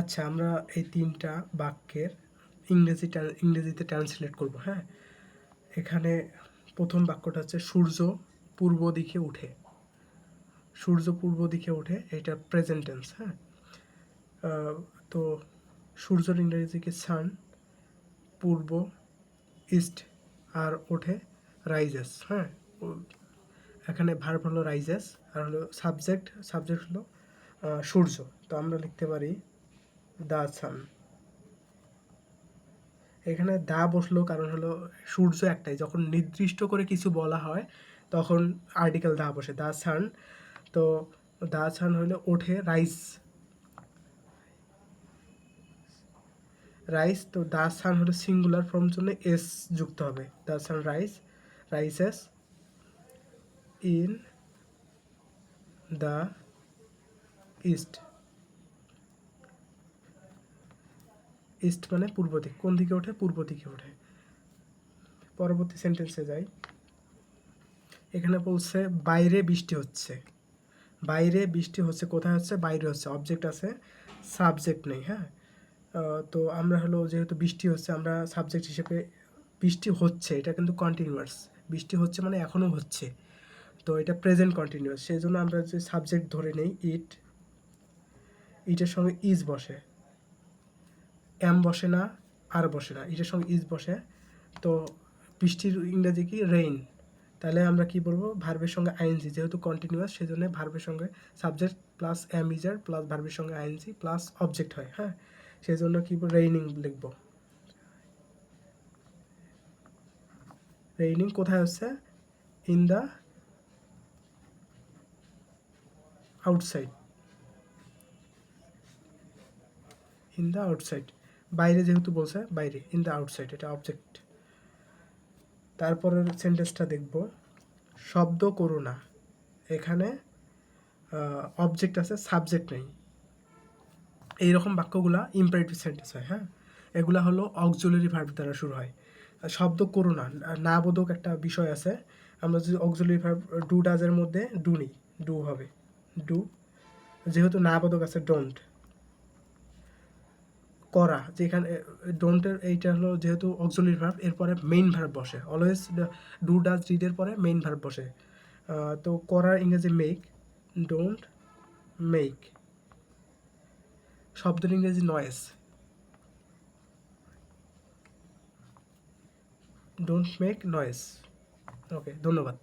আচ্ছা, আমরা এই 3টা বাক্যের ইংরেজিতে ট্রান্সলেট করব। হ্যাঁ, এখানে প্রথম বাক্যটা হচ্ছে সূর্য পূর্ব দিকে উঠে। সূর্য পূর্ব দিকে ওঠে, এটা প্রেজেন্ট টেন্স। হ্যাঁ, তো সূর্যর ইংরেজি কি সান, পূর্ব ইস্ট, আর ওঠে রাইজেস। হ্যাঁ, এখানে ভার্ব হলো রাইজেস, আর হলো সাবজেক্ট হলো সূর্য। তো আমরা লিখতে পারি দ্য সান। এখানে দা বসলো কারণ হলো সূর্য একটাই, যখন নির্দিষ্ট করে কিছু বলা হয় তখন আর্টিকেল দা বসে, দ্য সান। তো দ্য সান হলো ওঠে, রাইস। তো দ্য সান হলো সিঙ্গুলার ফর্ম, জন্য এস যুক্ত হবে। The sun rises in the east. East মানে পূর্ব দিক। কোন দিকে ওঠে? পূর্ব দিকে ওঠে। পরবর্তী সেন্টেন্সে যাই। এখানে বলছে বাইরে বৃষ্টি হচ্ছে। বাইরে বৃষ্টি হচ্ছে, কোথায় হচ্ছে? বাইরে হচ্ছে। অবজেক্ট আছে, সাবজেক্ট নেই। হ্যাঁ, তো আমরা হলো যেহেতু বৃষ্টি হচ্ছে, আমরা সাবজেক্ট হিসেবে বৃষ্টি হচ্ছে, এটা কিন্তু কন্টিনিউয়াস। বৃষ্টি হচ্ছে মানে এখনও হচ্ছে, তো এটা প্রেজেন্ট কন্টিনিউয়াস। সেই জন্য আমরা যে সাবজেক্ট ধরে নেই ইটের সঙ্গে ইজ বসে, এম বসে না, আর বসে না, ইটের সঙ্গে ইজ বসে। তো বৃষ্টির ইংরেজি কি? রেইন। তাহলে আমরা কি বলবো? ভার্বের সঙ্গে আইএনজি, যেহেতু কন্টিনিউয়াস সেই জন্য ভার্বের সঙ্গে সাবজেক্ট প্লাস এম ইজার প্লাস ভার্বের সঙ্গে আইএনজি প্লাস অবজেক্ট হয়। হ্যাঁ, সেই জন্য কি রেইনিং লিখবো। রেইনিং কোথায় হচ্ছে? In the outside. In the outside, বাইরে যেহেতু বলছে, বাইরে। ইন দ্য আউটসাইড, এটা অবজেক্ট। তারপরের সেন্টেন্সটা দেখব, শব্দ করো না। এখানে অবজেক্ট আছে, সাবজেক্ট নেই। এইরকম বাক্যগুলা ইম্পারেটিভ সেন্টেন্স হয়। হ্যাঁ, এগুলা হলো অক্সিলারি ভার্ব দ্বারা শুরু হয়। শব্দ করো না, না বোধক একটা বিষয় আছে। আমরা যদি অক্সিলারি ভার্ব ডু ডাজের মধ্যে ডু নিই, ডু হবে ডু। যেহেতু না বোধক আছে, ডোন্ট। করা, যেখানে ডোন্টের এইটা হলো যেহেতু অক্সিলারি ভার্ব, এরপরে মেইন ভার্ব বসে। অলওয়েজ ডু ডাজ ডিডের পরে মেইন ভার্ব বসে। তো করার ইংরেজি মেক, ডোন্ট মেক। শব্দের ইংরেজি নয়েস, ডোন্ট মেক নয়েস। ওকে, ধন্যবাদ।